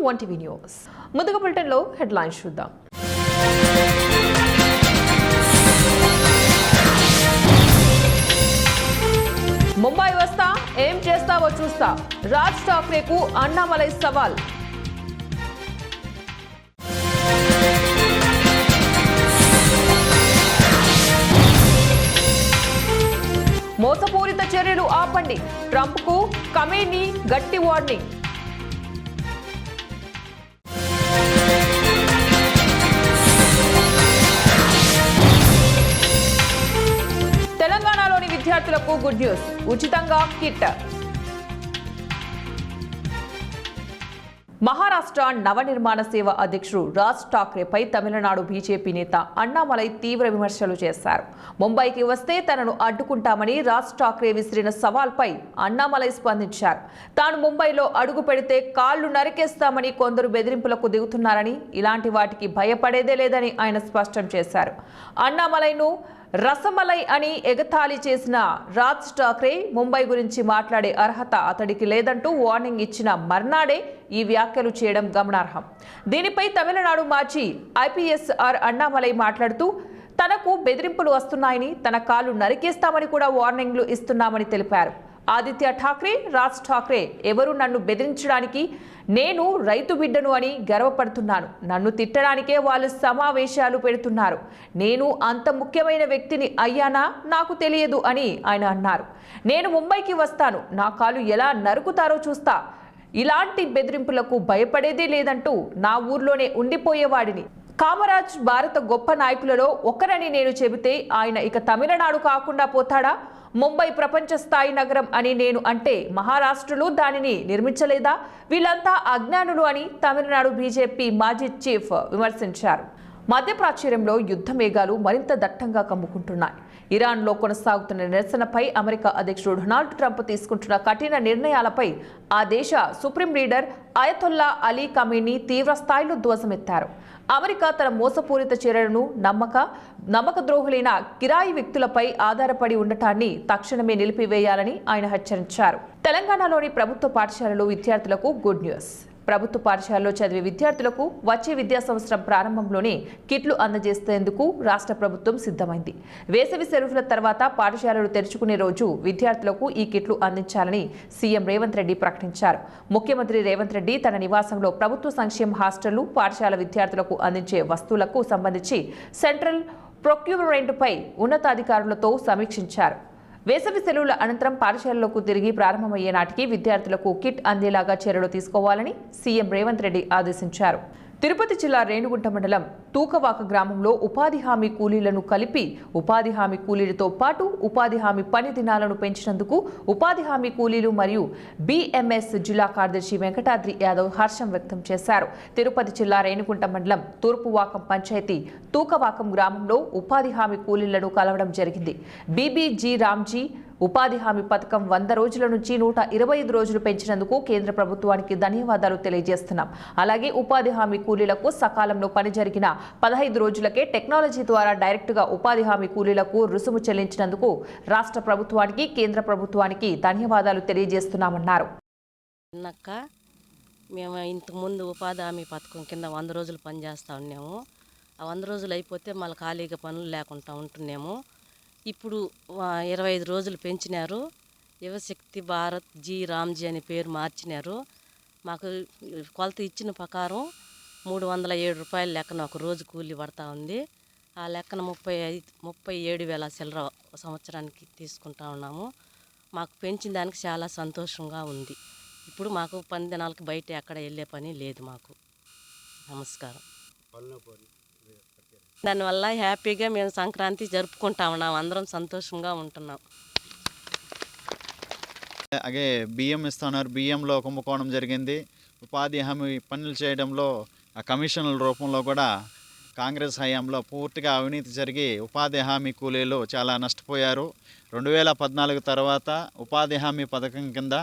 OneTV news. ముందుగా బులెటిన్లో headlines చూద్దాం. ముంబై వస్తా ఏం చేస్తావో చూస్తా, రాజ్ ఠాక్రేకు అన్నామలై సవాల్. మోసపూరిత చర్యలు ఆపండి, ట్రంప్కు ఖమేనీ గట్టి వార్నింగ్. తెలంగాణలోని విద్యార్థులకు గుడ్ న్యూస్, ఉచితంగా కిట్. మహారాష్ట్ర నవనిర్మాణ సేవ అధ్యక్షుడు రాజ్ ఠాక్రేపై తమిళనాడు బీజేపీ నేత అన్నామలై తీవ్ర విమర్శలు చేశారు. ముంబైకి వస్తే తనను అడ్డుకుంటామని రాజ్ ఠాక్రే విసిరిన సవాల్పై అన్నామలై స్పందించారు. తాను ముంబైలో అడుగు పెడితే కాళ్లు నరికేస్తామని కొందరు బెదిరింపులకు దిగుతున్నారని, ఇలాంటి వాటికి భయపడేదే లేదని ఆయన స్పష్టం చేశారు. అన్నామలైను రసమలై అని ఎగతాళి చేసిన రాజ్ ఠాక్రే ముంబై గురించి మాట్లాడే అర్హత అతడికి లేదంటూ వార్నింగ్ ఇచ్చిన మర్నాడే ఈ వ్యాఖ్యలు చేయడం గమనార్హం. దీనిపై తమిళనాడు మాజీ ఐపీఎస్ఆర్ అన్నామలై మాట్లాడుతూ తనకు బెదిరింపులు వస్తున్నాయని, తన కాళ్లు నరికేస్తామని కూడా వార్నింగ్లు ఇస్తున్నామని తెలిపారు. ఆదిత్య ఠాక్రే, రాజ్ ఠాక్రే ఎవరు నన్ను బెదిరించడానికి, నేను రైతు బిడ్డను అని గర్వపడుతున్నాను. నన్ను తిట్టడానికే వాళ్ళు సమావేశాలు పెడుతున్నారు. నేను అంత ముఖ్యమైన వ్యక్తిని అయ్యానా నాకు తెలియదు అని ఆయన అన్నారు. నేను ముంబైకి వస్తాను, నా కాలు ఎలా నరుకుతారో చూస్తా. ఇలాంటి బెదిరింపులకు భయపడేదే లేదంటూ నా ఊర్లోనే ఉండిపోయేవాడిని. కామరాజ్ భారత గొప్ప నాయకులలో ఒకరని నేను చెబితే ఆయన ఇక తమిళనాడు కాకుండా పోతాడా? ముంబై ప్రపంచ స్థాయి నగరం అని నేను అంటే మహారాష్ట్రలో దానిని నిర్మించలేదా? వీళ్ళంతా అజ్ఞానులు అని తమిళనాడు బీజేపీ మాజీ చీఫ్ విమర్శించారు. మధ్యప్రాచ్యంలో యుద్ధ మేఘాలు మరింత దట్టంగా కమ్ముకుంటున్నాయి. ఇరాన్లో కొనసాగుతున్న నిరసనపై అమెరికా అధ్యక్షుడు డొనాల్డ్ ట్రంప్ తీసుకుంటున్న కఠిన నిర్ణయాలపై ఆ దేశ supreme leader Ayatollah Ali Khamenei తీవ్ర స్థాయిలో ధ్వజమెత్తారు. అమెరికా తన మోసపూరిత చర్యలను నమ్మకద్రోహులైన కిరాయి వ్యక్తులపై ఆధారపడి ఉండటాన్ని తక్షణమే నిలిపివేయాలని ఆయన హెచ్చరించారు. తెలంగాణలోని ప్రభుత్వ పాఠశాలలో విద్యార్థులకు గుడ్ న్యూస్. ప్రభుత్వ పాఠశాలలో చదివే విద్యార్థులకు వచ్చే విద్యా సంవత్సరం ప్రారంభంలోనే కిట్లు అందజేసేందుకు రాష్ట్ర ప్రభుత్వం సిద్ధమైంది. వేసవి సెలవుల తర్వాత పాఠశాలలు తెరుచుకునే రోజు విద్యార్థులకు ఈ కిట్లు అందించాలని సీఎం రేవంత్ రెడ్డి ప్రకటించారు. ముఖ్యమంత్రి రేవంత్ రెడ్డి తన నివాసంలో ప్రభుత్వ సంక్షేమ హాస్టళ్లు, పాఠశాల విద్యార్థులకు అందించే వస్తువులకు సంబంధించి సెంట్రల్ ప్రొక్యూర్మెంట్పై ఉన్నతాధికారులతో సమీక్షించారు. వేసవి సెలవుల అనంతరం పాఠశాలలకు తిరిగి ప్రారంభమయ్యే నాటికి విద్యార్థులకు కిట్ అందేలాగా చర్యలు తీసుకోవాలని సీఎం రేవంత్ రెడ్డి ఆదేశించారు. తిరుపతి జిల్లా రేణుగుంట మండలం తూకవాక గ్రామంలో ఉపాధి హామీ కూలీలను కలిపి ఉపాధి హామీ కూలీలతో పాటు ఉపాధి హామీ పని దినాలను పెంచినందుకు ఉపాధి హామీ కూలీలు మరియు బీఎంఎస్ జిల్లా కార్యదర్శి వెంకటాద్రి యాదవ్ హర్షం వ్యక్తం చేశారు. తిరుపతి జిల్లా రేణుగుంట మండలం తూర్పువాకం పంచాయతీ తూకవాకం గ్రామంలో ఉపాధి హామీ కూలీలను కలవడం జరిగింది. బీబీజీ రామ్జీ ఉపాధి హామీ పథకం 100 రోజుల నుంచి 125 రోజులు పెంచినందుకు కేంద్ర ప్రభుత్వానికి ధన్యవాదాలు తెలియజేస్తున్నాం. అలాగే ఉపాధి హామీ కూలీలకు సకాలంలో పని జరిగిన 15 రోజులకే టెక్నాలజీ ద్వారా డైరెక్ట్గా ఉపాధి హామీ కూలీలకు రుసుము చెల్లించినందుకు రాష్ట్ర ప్రభుత్వానికి, కేంద్ర ప్రభుత్వానికి ధన్యవాదాలు తెలియజేస్తున్నామన్నారు. మేము ఇంతకుముందు ఉపాధి హామీ పథకం కింద 100 రోజులు పనిచేస్తూ ఉన్నాము. ఆ 100 రోజులు అయిపోతే మళ్ళీ ఖాళీగా పనులు లేకుండా ఉంటున్నాము. ఇప్పుడు 25 రోజులు పెంచినారు. యువశక్తి భారత్ జీ రామ్జీ అని పేరు మార్చినారు. మాకు కొలత ఇచ్చిన ప్రకారం 307 రూపాయల లెక్కన ఒక రోజు కూలీ పడతా ఉంది. ఆ లెక్కన 37,000 చిల్లర సంవత్సరానికి తీసుకుంటా ఉన్నాము. మాకు పెంచిన దానికి చాలా సంతోషంగా ఉంది. ఇప్పుడు మాకు పని దినాలకు బయట ఎక్కడ వెళ్ళే పని లేదు మాకు. నమస్కారం. దానివల్ల హ్యాపీగా మేము సంక్రాంతి జరుపుకుంటా ఉన్నాం. అందరం సంతోషంగా ఉంటున్నాం. అలాగే బియ్యం ఇస్తున్నారు. బియ్యంలో కుంభకోణం జరిగింది. ఉపాధి హామీ పనులు చేయడంలో ఆ కమిషన్ల రూపంలో కూడా కాంగ్రెస్ హయాంలో పూర్తిగా అవినీతి జరిగి ఉపాధి హామీ కూలీలు చాలా నష్టపోయారు. 2014 తర్వాత ఉపాధి హామీ పథకం కింద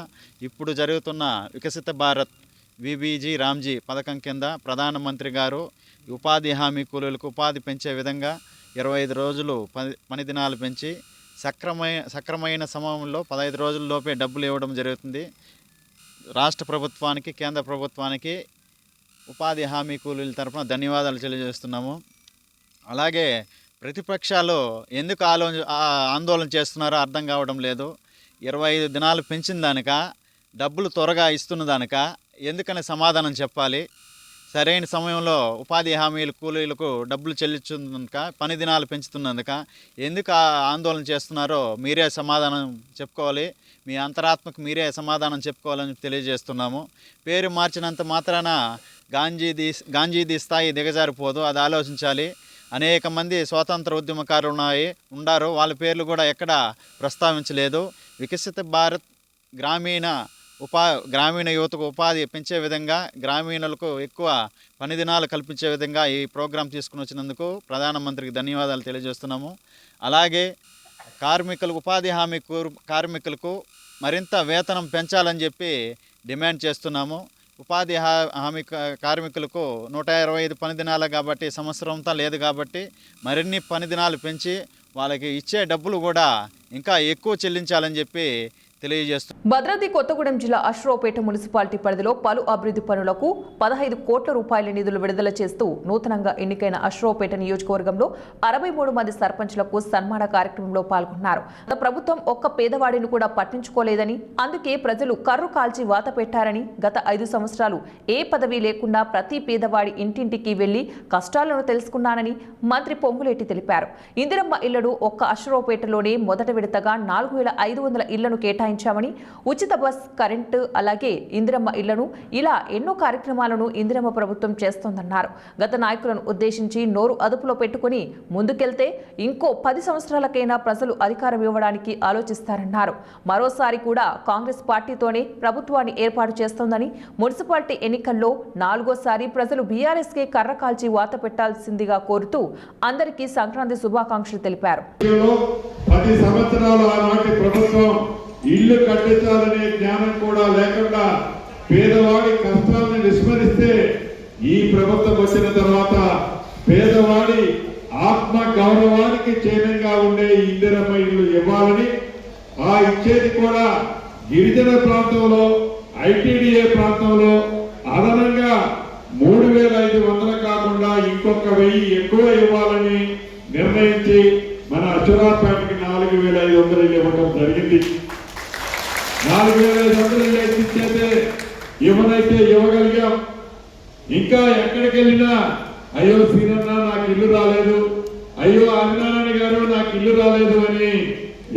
ఇప్పుడు జరుగుతున్న వికసిత భారత్ బీబీజీ రామ్జీ పథకం కింద ప్రధానమంత్రి గారు ఉపాధి హామీ కూలీలకు ఉపాధి పెంచే విధంగా 25 రోజులు పని దినాలు పెంచి సక్రమైన సమయంలో 15 రోజుల్లోపే డబ్బులు ఇవ్వడం జరుగుతుంది. రాష్ట్ర ప్రభుత్వానికి, కేంద్ర ప్రభుత్వానికి ఉపాధి హామీ కూలీల తరఫున ధన్యవాదాలు తెలియజేస్తున్నాము. అలాగే ప్రతిపక్షాలు ఎందుకు ఆందోళన చేస్తున్నారో అర్థం కావడం లేదు. 25 దినాలు పెంచిన దానిక, డబ్బులు త్వరగా ఇస్తున్న దానిక ఎందుకని సమాధానం చెప్పాలి. సరైన సమయంలో ఉపాధి హామీల కూలీలకు డబ్బులు చెల్లించున్నందుక, పని దినాలు పెంచుతున్నందుక ఎందుకు ఆందోళన చేస్తున్నారో మీరే సమాధానం చెప్పుకోవాలి. మీ అంతరాత్మకు మీరే సమాధానం చెప్పుకోవాలని తెలియజేస్తున్నాము. పేరు మార్చినంత మాత్రాన గాంధీది స్థాయి దిగజారిపోదు, అది ఆలోచించాలి. అనేక మంది స్వాతంత్ర ఉద్యమకారులు ఉన్నారు, వాళ్ళ పేర్లు కూడా ఎక్కడ ప్రస్తావించలేదు. వికసిత భారత్ గ్రామీణ యువతకు ఉపాధి పెంచే విధంగా, గ్రామీణులకు ఎక్కువ పని దినాలు కల్పించే విధంగా ఈ ప్రోగ్రాం తీసుకుని వచ్చినందుకు ప్రధానమంత్రికి ధన్యవాదాలు తెలియజేస్తున్నాము. అలాగే ఉపాధి హామీ కార్మికులకు మరింత వేతనం పెంచాలని చెప్పి డిమాండ్ చేస్తున్నాము. ఉపాధి హామీ కార్మికులకు 125 పని దినాలు కాబట్టి, సంవత్సరం అంతా లేదు కాబట్టి మరిన్ని పని దినాలు పెంచి వాళ్ళకి ఇచ్చే డబ్బులు కూడా ఇంకా ఎక్కువ చెల్లించాలని చెప్పి తెలియజేస్తుంది. భద్రాద్రి కొత్తగూడెం జిల్లా అశ్రావుపేట మున్సిపాలిటీ పరిధిలో పలు అభివృద్ధి పనులకు 15 కోట్ల రూపాయల నిధులు విడుదల చేస్తూ నూతనంగా ఎన్నికైన అశ్రావుపేట నియోజకవర్గంలో 63 మంది సర్పంచ్లకు సన్మాన కార్యక్రమంలో పాల్గొన్నారు. ప్రభుత్వం ఒక్క పేదవాడిని కూడా పట్టించుకోలేదని, అందుకే ప్రజలు కర్రు కాల్చి వాత పెట్టారని, గత 5 సంవత్సరాలు ఏ పదవి లేకుండా ప్రతి పేదవాడి ఇంటింటికి వెళ్లి కష్టాలను తెలుసుకున్నానని మంత్రి పొంగులేటి తెలిపారు. ఇందిరమ్మ ఇళ్లను ఒక్క అశ్రావుపేటలోనే మొదట విడతగా 4500 ఇళ్లను కేటాయించామని, ఉచిత బస్, కరెంటు, అలాగే ఇందిరమ్మ ఇళ్లను, ఇలా ఎన్నో కార్యక్రమాలను ఇందిరమ్మ ప్రభుత్వం చేస్తోందన్నారు. గత నాయకులను ఉద్దేశించి నోరు అదుపులో పెట్టుకుని ముందుకెళ్తే ఇంకో 10 సంవత్సరాలకైనా ప్రజలు అధికారం ఇవ్వడానికి ఆలోచిస్తారన్నారు. మరోసారి కూడా కాంగ్రెస్ పార్టీతోనే ప్రభుత్వాన్ని ఏర్పాటు చేస్తోందని, మున్సిపాలిటీ ఎన్నికల్లో 4వ సారి ప్రజలు బీఆర్ఎస్కే కర్ర కాల్చి వాత పెట్టాల్సిందిగా కోరుతూ అందరికీ సంక్రాంతి శుభాకాంక్షలు తెలిపారు. 10 సంవత్సరాలు ఆనాటి ప్రభుత్వం ఇల్లు కట్టించాలనే జ్ఞానం కూడా లేకుండా పేదవాడి కష్టాలను విస్మరిస్తే, ఈ ప్రభుత్వం వచ్చిన తర్వాత పేదవాడి ఆత్మ గౌరవానికి చిహ్నంగా ఉండే ఇందిరమ్మ ఇల్లు ఇవ్వాలని, ఆ ఇచ్చేది కూడా గిరిజన ప్రాంతంలో, ఐటీడీఏ ప్రాంతంలో అదనంగా 3500 కాకుండా ఇంకొక 1000 ఎక్కువ ఇవ్వాలని నిర్ణయించి మన అశ్రావుపేటకి 4500 ఇవ్వడం జరిగింది. 4500 ఇచ్చేదే ఇవ్వనైతే ఇవ్వగలిగాం. ఇంకా ఎక్కడికి వెళ్ళినా అయ్యో సీనన్న నాకు ఇల్లు రాలేదు, అయ్యో ఆదినారాయణ గారు నాకు ఇల్లు రాలేదు అని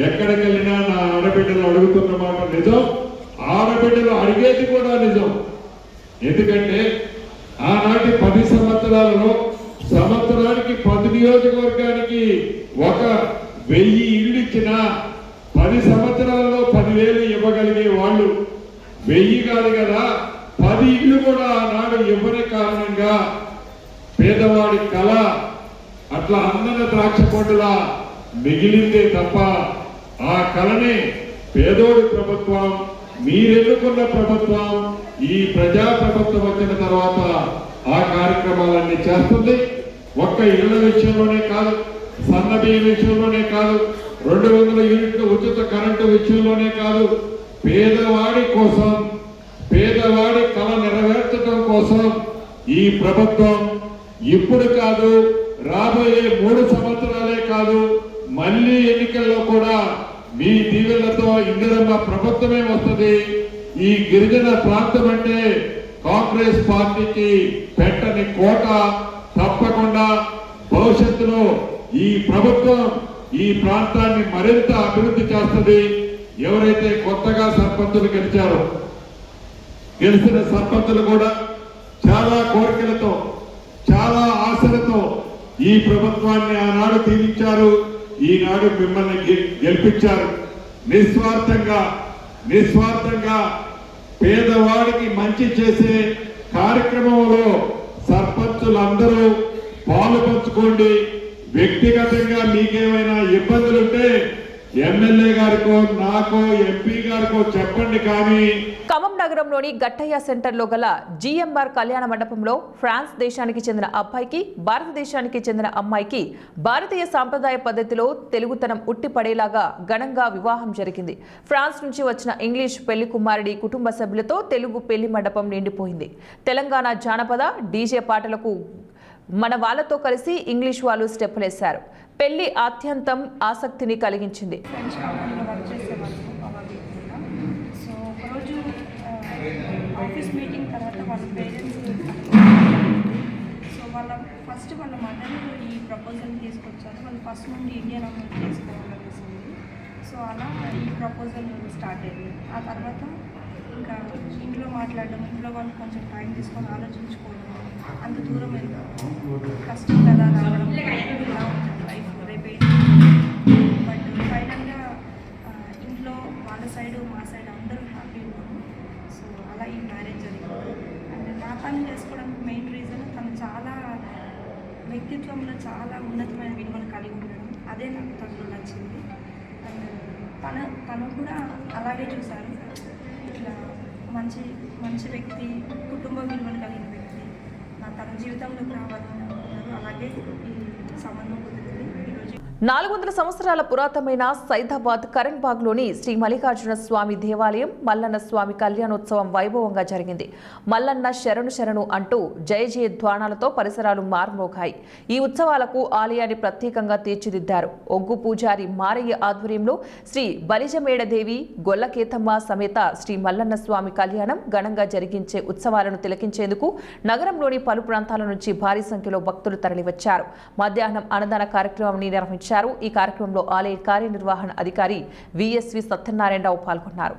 ఎక్కడికి వెళ్ళినా నా ఆడబిడ్డలు అడుగుతున్న మాట నిజం, ఆడబిడ్డలు అడిగేది కూడా నిజం. ఎందుకంటే ఆనాటి 10 సంవత్సరాలలో సంవత్సరానికి 10 నియోజకవర్గానికి 1000 ఇళ్ళు ఇచ్చినా 10 సంవత్సరాలలో 10,000 ఇవ్వగలిగే వాళ్ళు 1000 కాదు కదా, 10 ఇళ్ళు కూడా ఆనాడు ఇవ్వని కారణంగా పేదవాడి కళ అట్లా అందన ద్రాక్ష పండులా మిగిలిందే తప్ప, ఆ కళని పేదోడి ప్రభుత్వం, మీరెన్నుకున్న ప్రభుత్వం, ఈ ప్రజా ప్రభుత్వం వచ్చిన తర్వాత ఆ కార్యక్రమాలన్నీ చేస్తుంది. ఒక్క ఇళ్ల విషయంలోనే కాదు, సన్న బియ్యం విషయంలోనే కాదు, 200 యూనిట్ల ఉచిత కరెంటు విషయంలోనే కాదు, పేదవాడి కోసం, పేదవాడి కళ నెరవేర్చడం కోసం ఈ ప్రభుత్వం ఇప్పుడు కాదు, రాబోయే 3 సంవత్సరాలే కాదు, మళ్ళీ ఎన్నికల్లో కూడా మీ దీవెనలతో ఇందిరమ్మ ప్రభుత్వమే వస్తుంది. ఈ గిరిజన ప్రాంతం అంటే కాంగ్రెస్ పార్టీకి పెట్టని కోట. తప్పకుండా భవిష్యత్తులో ఈ ప్రభుత్వం ఈ ప్రాంతాన్ని మరింత అభివృద్ధి చేస్తుంది. ఎవరైతే కొత్తగా సర్పంచులు గెలిచారో, గెలిచిన సర్పంచులు కూడా చాలా కోరికలతో, చాలా ఆశలతో ఈ ప్రభుత్వాన్ని ఆనాడు తీర్చారు, ఈనాడు మిమ్మల్ని గెలిపించారు. నిస్వార్థంగా పేదవాడికి మంచి చేసే కార్యక్రమంలో సర్పంచులందరూ పాలు పంచుకోండి. వ్యక్తిగతంగా మీకేమైనా ఇబ్బందులుంటే ఎమ్మెల్యే గారికో నాకో ఎంపీ గారికో చెప్పండి కానీ ఖమ్మం నగరంలోని గట్టయ్య సెంటర్లో గల జిఎంఆర్ కళ్యాణ మండపంలో ఫ్రాన్స్ దేశానికి చెందిన అబ్బాయికి భారతదేశానికి చెందిన అమ్మాయికి భారతీయ సాంప్రదాయ పద్ధతిలో తెలుగుతనం ఉట్టిపడేలాగా ఘనంగా వివాహం జరిగింది. ఫ్రాన్స్ నుంచి వచ్చిన ఇంగ్లీష్ పెళ్లి కుమారుడి కుటుంబ సభ్యులతో తెలుగు పెళ్లి మండపం నిండిపోయింది. తెలంగాణ జానపద డీజే పాటలకు మన వాళ్ళతో కలిసి ఇంగ్లీష్ వాళ్ళు స్టెప్పులేశారు. పెళ్లి అత్యంతం ఆసక్తిని కలిగించింది. ఫ్రెండ్స్ కంపెనీలో వర్క్ చేసేవాళ్ళు మా వీధిలో. సో ఒకరోజు ఆఫీస్ మీటింగ్ తర్వాత వాళ్ళ పేరెంట్స్ సో వాళ్ళ మదర్ ఈ ప్రపోజల్ తీసుకొచ్చారు. వాళ్ళు ఫస్ట్ నుండి ఇండియన్ అమౌంట్ చేసుకోవాలనేసి ఉంది. సో అలా ఈ ప్రపోజల్ స్టార్ట్ అయింది. ఆ తర్వాత ఇంకా ఇంట్లో మాట్లాడడం, ఇంట్లో వాళ్ళు కొంచెం టైం తీసుకొని ఆలోచించుకోవడం, అంత దూరం కష్టం కదా రావడం, ఇలా ఉంటుంది లైఫ్ రేపే. బట్ ఫైనల్గా ఇంట్లో వాళ్ళ సైడ్ మా సైడ్ అందరూ హ్యాపీ ఉన్నాము. సో అలా ఈ మ్యారేజ్ జరిగింది. అండ్ నా పని చేసుకోవడానికి మెయిన్ రీజన్ తను చాలా వ్యక్తిత్వంలో చాలా ఉన్నతమైన విలువలు కలిగి ఉండడం, అదే నాకు తనలో నచ్చింది. అండ్ తను కూడా అలాగే చూశారు. ఇట్లా మంచి వ్యక్తి, కుటుంబ విలువలు కలిగిన వ్యక్తి తన జీవితంలోకి రావాలని అనుకున్నారు. అలాగే ఈ సంబంధం కుదిరింది. ఈరోజు 400 సంవత్సరాల పురాతనమైన సైదాబాద్ కరణ్బాగ్లోని శ్రీ మల్లికార్జున స్వామి దేవాలయం మల్లన్న స్వామి కళ్యాణోత్సవం వైభవంగా జరిగింది. మల్లన్న శరణు శరణు అంటూ జయ జయ ధ్వానాలతో పరిసరాలు మార్మోగాయి. ఈ ఉత్సవాలకు ఆలయాన్ని ప్రత్యేకంగా తీర్చిదిద్దారు. ఒగ్గు పూజారి మారయ్య ఆధ్వర్యంలో శ్రీ బలిజమేడదేవి గొల్లకేతమ్మ సమేత శ్రీ మల్లన్న స్వామి కళ్యాణం ఘనంగా జరిగించే ఉత్సవాలను తిలకించేందుకు నగరంలోని పలు ప్రాంతాల నుంచి భారీ సంఖ్యలో భక్తులు తరలివచ్చారు. మధ్యాహ్నం అన్నదాన కార్యక్రమాన్ని నిర్వహించారు. ఈ కార్యక్రమంలో ఆలయ కార్యనిర్వహణ అధికారి విఎస్వి సత్యనారాయణరావు పాల్గొన్నారు.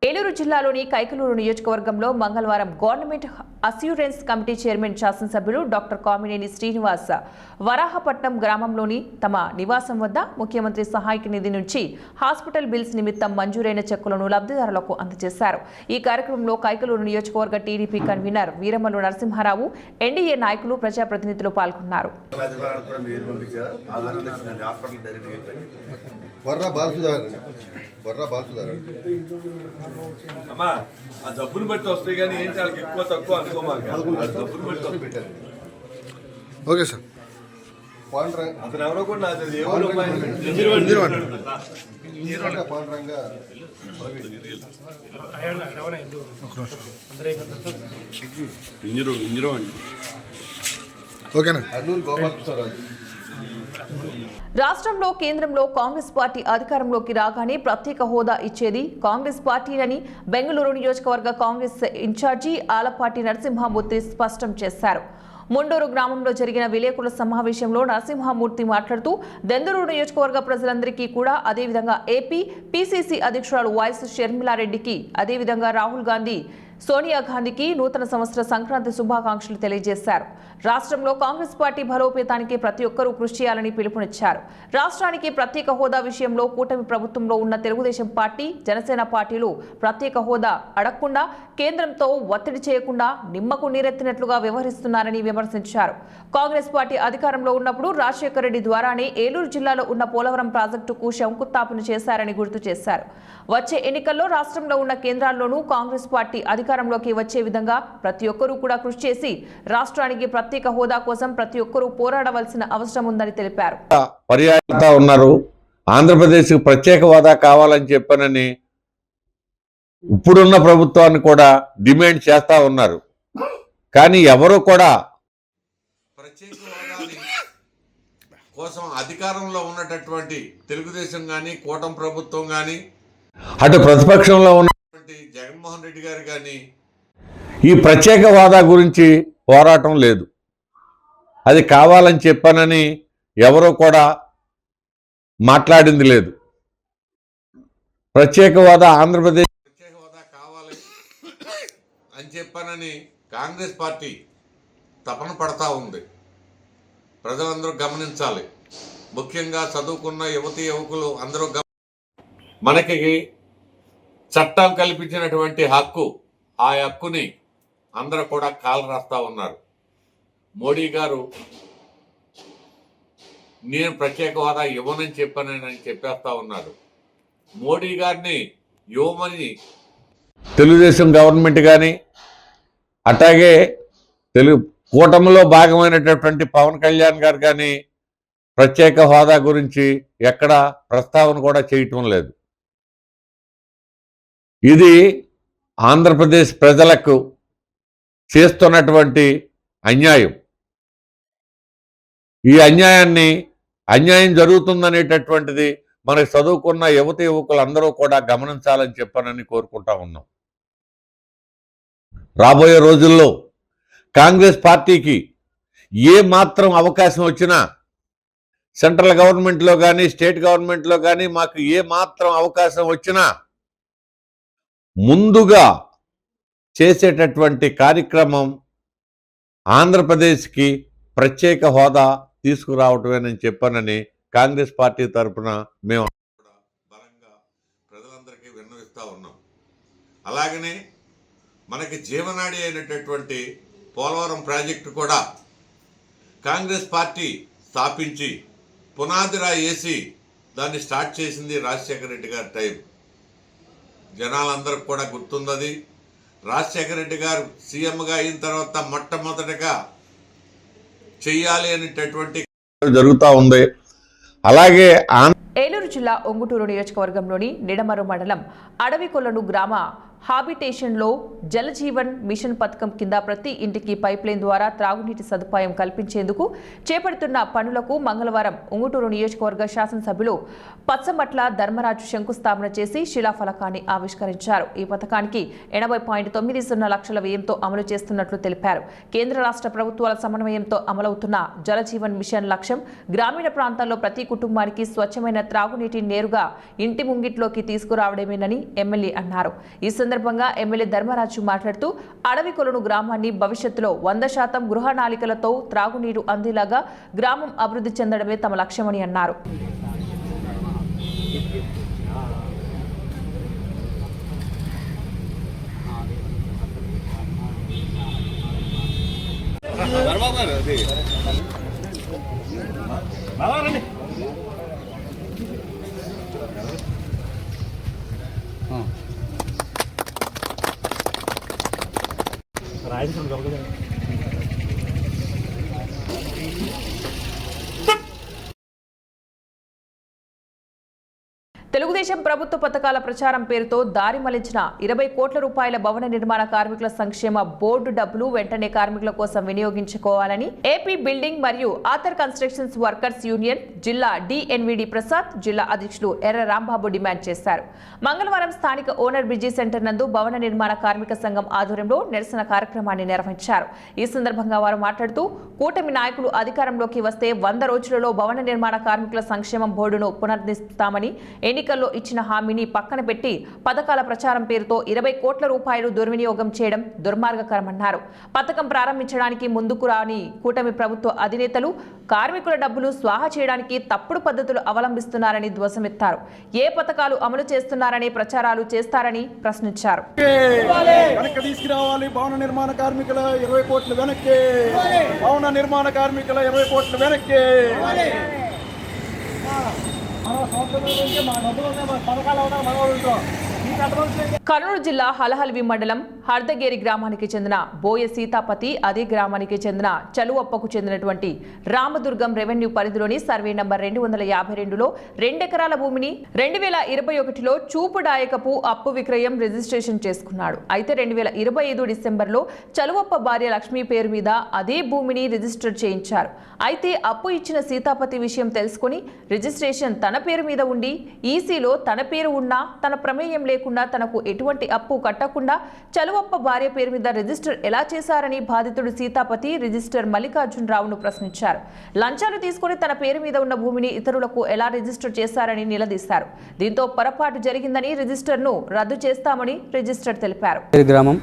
ఏలూరు జిల్లాలోని కైకలూరు నియోజకవర్గంలో మంగళవారం గవర్నమెంట్ అస్యూరెన్స్ కమిటీ చైర్మన్ శాసనసభ్యులు డాక్టర్ కామినేని శ్రీనివాస్ వరాహపట్నం గ్రామంలోని తమ నివాసం వద్ద ముఖ్యమంత్రి సహాయక నిధి నుంచి హాస్పిటల్ బిల్స్ నిమిత్తం మంజూరైన చెక్కులను లబ్ధిదారులకు అందజేశారు. ఈ కార్యక్రమంలో కైకలూరు నియోజకవర్గ TDP convener Veeramallu Narasimharao, NDA నాయకులు, ప్రజాప్రతినిధులు పాల్గొన్నారు. అమ్మా ఆ జబ్బును బట్టి వస్తాయి కానీ ఏంటి వాళ్ళకి ఎక్కువ తక్కువ అనుకోమాక జబ్బును బట్టి పెట్టారు. Okay sir. అతను ఎవరో కూడా నాకు ఏ ఓకేనా. రాష్ట్రంలో కేంద్రంలో కాంగ్రెస్ పార్టీ అధికారంలోకి రాగానే ప్రత్యేక హోదా ఇచ్చేది కాంగ్రెస్ పార్టీనని బెంగళూరు నియోజకవర్గ కాంగ్రెస్ ఇన్ఛార్జి ఆలపాటి నరసింహమూర్తి స్పష్టం చేశారు. ముండూరు గ్రామంలో జరిగిన విలేకరుల సమావేశంలో నరసింహమూర్తి మాట్లాడుతూ దెందులూరు నియోజకవర్గ ప్రజలందరికీ కూడా, అదేవిధంగా ఏపీ పిసిసి అధ్యక్షురాలు వైఎస్ షర్మిలారెడ్డికి, అదేవిధంగా రాహుల్ గాంధీ, సోనియా గాంధీకి నూతన సంవత్సర సంక్రాంతి శుభాకాంక్షలు తెలియజేశారు. రాష్ట్రంలో కాంగ్రెస్ పార్టీ బలోపేతానికి ప్రతి ఒక్కరూ కృషి చేయాలని పిలుపునిచ్చారు. రాష్ట్రానికి ప్రత్యేక హోదా విషయంలో కూటమి ప్రభుత్వంలో ఉన్న తెలుగుదేశం పార్టీ, జనసేన పార్టీలు ప్రత్యేక హోదా అడగకుండా కేంద్రంతో ఒత్తిడి చేయకుండా నిమ్మకు నీరెత్తినట్లుగా వ్యవహరిస్తున్నారని విమర్శించారు. కాంగ్రెస్ పార్టీ అధికారంలో ఉన్నప్పుడు రాజశేఖర రెడ్డి ద్వారానే ఏలూరు జిల్లాలో ఉన్న పోలవరం ప్రాజెక్టుకు శంకుస్థాపన చేశారని గుర్తు చేశారు. వచ్చే ఎన్నికల్లో రాష్ట్రంలో ఉన్న కేంద్రాల్లోనూ కాంగ్రెస్ పార్టీ అధికారంలోకి వచ్చే విధంగా ప్రతి ఒక్కరూ కూడా కృషి చేసి రాష్ట్రానికి ప్రత్యేక హోదా కోసం ప్రతి ఒక్కరూ పోరాడవలసిన అవసరం ఉందని తెలిపారు. పర్యాటత ఉన్నారు. ఆంధ్రప్రదేశ్కి ప్రత్యేక హోదా కావాలని చెప్పనని ఇప్పుడున్న ప్రభుత్వాన్ని కూడా డిమాండ్ చేస్తా ఉన్నారు. కానీ ఎవరు కూడా ప్రత్యేక హోదాని కోసం అధికారంలో ఉన్నటువంటి తెలుగుదేశం కానీ, కూటమి ప్రభుత్వం కానీ, అటు ప్రతిపక్షంలో ఉన్నటువంటి జగన్మోహన్ రెడ్డి గారు కానీ ఈ ప్రత్యేక హోదా గురించి పోరాటం లేదు. అది కావాలని చెప్పనని ఎవరూ కూడా మాట్లాడింది లేదు. ప్రత్యేక హోదా ఆంధ్రప్రదేశ్ ప్రత్యేక హోదా కావాలి అని చెప్పానని కాంగ్రెస్ పార్టీ తపన పడతా ఉంది. ప్రజలందరూ గమనించాలి. ముఖ్యంగా చదువుకున్న యువతీ యువకులు అందరూ మనకి చట్టం కల్పించినటువంటి హక్కు, ఆ హక్కుని అందరూ కూడా కాలు రాస్తా ఉన్నారు. మోడీ గారు నేను ప్రత్యేక హోదా ఇవ్వనని చెప్పానని చెప్పేస్తా ఉన్నారు. మోడీ గారిని ఇవ్వమని తెలుగుదేశం గవర్నమెంట్ కానీ అట్లాగే కూటమిలో భాగమైనటువంటి పవన్ కళ్యాణ్ గారు కానీ ప్రత్యేక హోదా గురించి ఎక్కడ ప్రస్తావన కూడా చేయటం లేదు. ఇది ఆంధ్రప్రదేశ్ ప్రజలకు చేస్తున్నటువంటి అన్యాయం. ఈ అన్యాయం జరుగుతుందనేటటువంటిది మనకు చదువుకున్న యువతి యువకులు అందరూ కూడా గమనించాలని చెప్పానని కోరుకుంటా ఉన్నాం. రాబోయే రోజుల్లో కాంగ్రెస్ పార్టీకి ఏ మాత్రం అవకాశం వచ్చినా సెంట్రల్ గవర్నమెంట్లో కానీ స్టేట్ గవర్నమెంట్లో కానీ మాకు ఏ మాత్రం అవకాశం వచ్చినా ముందుగా చేసేటటువంటి కార్యక్రమం ఆంధ్రప్రదేశ్కి ప్రత్యేక హోదా తీసుకురావటమేనని చెప్పానని కాంగ్రెస్ పార్టీ తరఫున మేము బలంగా ప్రజలందరికీ విన్నవిస్తూ ఉన్నాం. అలాగనే మనకి జీవనాడి అయినటువంటి పోలవరం ప్రాజెక్టు కూడా కాంగ్రెస్ పార్టీ స్థాపించి పునాదిరా వేసి దాన్ని స్టార్ట్ చేసింది రాజశేఖర రెడ్డి గారి టైం. జనాలందరికి కూడా గుర్తుందది. రాజశేఖర రెడ్డి గారు సీఎంగా అయిన తర్వాత మొట్టమొదటిగా చెయ్యాలి అనేటటువంటి జరుగుతూ ఉంది. అలాగే ఏలూరు జిల్లా ఒంగుటూరు నియోజకవర్గంలోని నిడమరు మండలం అడవికొలను గ్రామ హాబిటేషన్లో జలజీవన్ మిషన్ పథకం కింద ప్రతి ఇంటికి పైప్లైన్ ద్వారా త్రాగునీటి సదుపాయం కల్పించేందుకు చేపడుతున్న పనులకు మంగళవారం ఉంగుటూరు నియోజకవర్గ శాసనసభ్యులు పచ్చమట్ల ధర్మరాజు శంకుస్థాపన చేసి శిలాఫలకాన్ని ఆవిష్కరించారు. ఈ పథకానికి 80.90 లక్షల వ్యయంతో అమలు చేస్తున్నట్లు తెలిపారు. కేంద్ర రాష్ట్ర ప్రభుత్వాల సమన్వయంతో అమలవుతున్న జలజీవన్ మిషన్ లక్ష్యం గ్రామీణ ప్రాంతాల్లో ప్రతి కుటుంబానికి స్వచ్ఛమైన త్రాగునీటి నేరుగా ఇంటి ముంగిట్లోకి తీసుకురావడమేనని ఎమ్మెల్యే అన్నారు. ఈ సందర్భంగా ఎమ్మెల్యే ధర్మరాజు మాట్లాడుతూ అడవికొలను గ్రామాన్ని భవిష్యత్తులో 100% గృహనాళికలతో త్రాగునీరు అందేలాగా గ్రామం అభివృద్ధి చెందడమే తమ లక్ష్యమని అన్నారు. తెలుగుదేశం ప్రభుత్వ పథకాల ప్రచారం పేరుతో దారి మళ్లించిన 20 కోట్ల రూపాయల భవన నిర్మాణ కార్మికుల సంక్షేమ బోర్డు డబ్బులు వెంటనే కార్మికుల కోసం వినియోగించుకోవాలని ఏపీ బిల్డింగ్ మరియు ఆథర్ కన్స్ట్రక్షన్స్ వర్కర్స్ యూనియన్ జిల్లా డిఎన్విడి ప్రసాద్ జిల్లా అధ్యక్షులు ఎర్ర రాంబాబు డిమాండ్ చేశారు. మంగళవారం స్థానిక ఓనర్ బ్రిడ్జి సెంటర్ నందు భవన నిర్మాణ కార్మిక సంఘం ఆధ్వర్యంలో నిరసన కార్యక్రమాన్ని నిర్వహించారు. ఈ సందర్భంగా వారు మాట్లాడుతూ కూటమి నాయకులు అధికారంలోకి వస్తే 100 రోజులలో భవన నిర్మాణ కార్మికుల సంక్షేమం బోర్డును పునరుద్ధరిస్తామని ఎన్నికల్లో ఇచ్చిన హామీని పక్కన పెట్టి పథకాల ప్రచారం పేరుతో 20 కోట్ల రూపాయలు దుర్వినియోగం చేయడం దుర్మార్గకరమన్నారు. పథకం ప్రారంభించడానికి ముందుకు రాని కూటమి ప్రభుత్వ అధినేతలు కార్మికుల డబ్బులు స్వాహా చేయడానికి తప్పుడు పద్ధతులు అవలంబిస్తున్నారని ధ్వజమెత్తారు. ఏ పథకాలు అమలు చేస్తున్నారని ప్రచారాలు చేస్తారని ప్రశ్నించారు. భవన నిర్మాణ కార్మికుల 20 కోట్లు వెనక్కి, భవన నిర్మాణ కార్మికుల 20 కోట్లు వెనక్కి. కర్నూలు జిల్లా హలహల్వి మండలం హర్దగేరి గ్రామానికి చెందిన బోయ సీతాపతి, అదే గ్రామానికి చెందిన చలువప్పకు చెందినటువంటి రామదుర్గం రెవెన్యూ పరిధిలోని సర్వే నంబర్ 252లో 2 ఎకరాల భూమిని 2021లో చూపుడాయకపు అప్పు విక్రయం రిజిస్ట్రేషన్ చేసుకున్నాడు. అయితే 2025 డిసెంబర్లో చలువప్ప భార్య లక్ష్మీ పేరు మీద అదే భూమిని రిజిస్టర్ చేయించారు. అయితే అప్పు ఇచ్చిన సీతాపతి విషయం తెలుసుకుని రిజిస్ట్రేషన్ తన పేరు మీద ఉండి ఈసీలో తన పేరు ఉన్నా తన ప్రమేయం లేకుండా లేకుండా తనకు ఎటువంటి అప్పు కట్టకుండా చలువప్ప భార్య పేరు మీద రిజిస్టర్ ఎలా చేశారని బాధితుడు సీతాపతి రిజిస్టర్ మల్లికార్జునరావును ప్రశ్నించారు. లంచాలు తీసుకుని తన పేరు మీద ఉన్న భూమిని ఇతరులకు ఎలా రిజిస్టర్ చేశారని నిలదీశారు. దీంతో పొరపాటు జరిగిందని రిజిస్టర్ను రద్దు చేస్తామని రిజిస్టర్ తెలిపారు. గ్రామం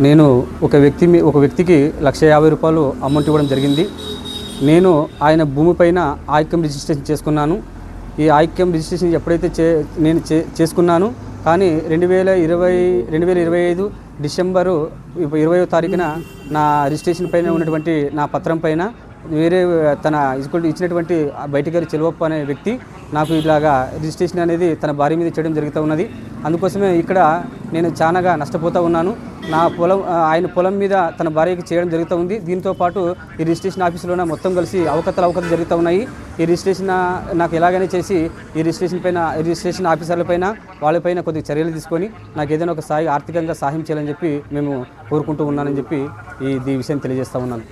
నేను ఒక వ్యక్తికి ₹150,000 అమౌంట్ ఇవ్వడం జరిగింది. నేను ఆయన భూమిపైన ఆయిక్యం రిజిస్ట్రేషన్ చేసుకున్నాను. ఈ ఆయిక్యం రిజిస్ట్రేషన్ ఎప్పుడైతే నేను చేసుకున్నాను, కానీ 2025 డిసెంబరు 20వ తారీఖున నా రిజిస్ట్రేషన్ పైన ఉన్నటువంటి నా పత్రం పైన వేరే తన ఇచ్చినటువంటి బయటిగారి చెలువప్ప అనే వ్యక్తి నాకు ఇలాగా రిజిస్ట్రేషన్ అనేది తన భార్య మీద చేయడం జరుగుతూ ఉన్నది. అందుకోసమే ఇక్కడ నేను చాలాగా నష్టపోతూ ఉన్నాను. నా ఆయన పొలం మీద తన భార్యకి చేయడం జరుగుతూ ఉంది. దీంతో పాటు ఈ రిజిస్ట్రేషన్ ఆఫీసులోనే మొత్తం కలిసి అవకతలు జరుగుతూ ఉన్నాయి. ఈ రిజిస్ట్రేషన్ నాకు ఎలాగైనా చేసి ఈ రిజిస్ట్రేషన్ ఆఫీసర్లపైన వాళ్ళపైన కొద్దిగా చర్యలు తీసుకొని నాకు ఏదైనా ఒక ఆర్థికంగా సహాయం చేయాలని చెప్పి మేము కోరుకుంటూ ఉన్నానని చెప్పి ఈ విషయం తెలియజేస్తూ ఉన్నాను.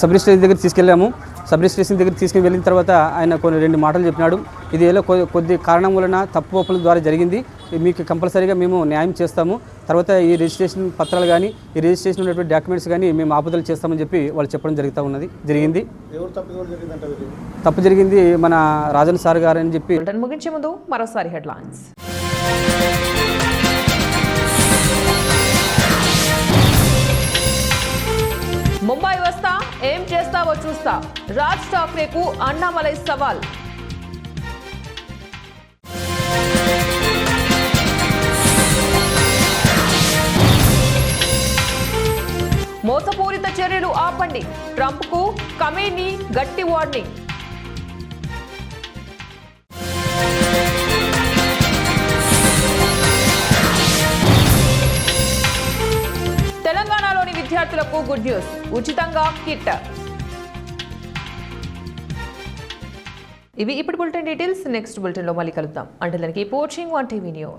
సబ్ రిజిస్ట్రేషన్ దగ్గర తీసుకెళ్ళాము. సబ్ రిజిస్ట్రేషన్ దగ్గర తీసుకుని వెళ్ళిన తర్వాత ఆయన కొన్ని 2 మాటలు చెప్పినాడు. ఇది ఏదో కొద్ది కారణం వలన తప్పుల ద్వారా జరిగింది, మీకు కంపల్సరీగా మేము న్యాయం చేస్తాము, తర్వాత ఈ రిజిస్ట్రేషన్ పత్రాలు కానీ ఈ రిజిస్ట్రేషన్ ఉన్నటువంటి డాక్యుమెంట్స్ కానీ మేము ఆపుదల చేస్తామని చెప్పి వాళ్ళు చెప్పడం జరిగింది. తప్పు జరిగింది మన రాజన్ సార్ గారు అని చెప్పి. ముగించే ముందు మరోసారి హెడ్లైన్స్. ముంబై వస్తా, ఏం చేస్తావో చూస్తా, రాజ్ ఠాక్రేకు అన్నామలై సవాల్. మోసపూరిత చర్యలు ఆపండి, ట్రంప్కు ఖమేనీ గట్టి వార్నింగ్. తెలంగాణలోని విద్యార్థులకు గుడ్ న్యూస్, ఉచితంగా కిట్. ఇవి ఇప్పుడు బులెటిన్ డీటెయిల్స్. నెక్స్ట్ బులెటిన్లో మళ్ళీ కలుద్దాం. అంటే దానికి వాచింగ్ 1TV న్యూస్.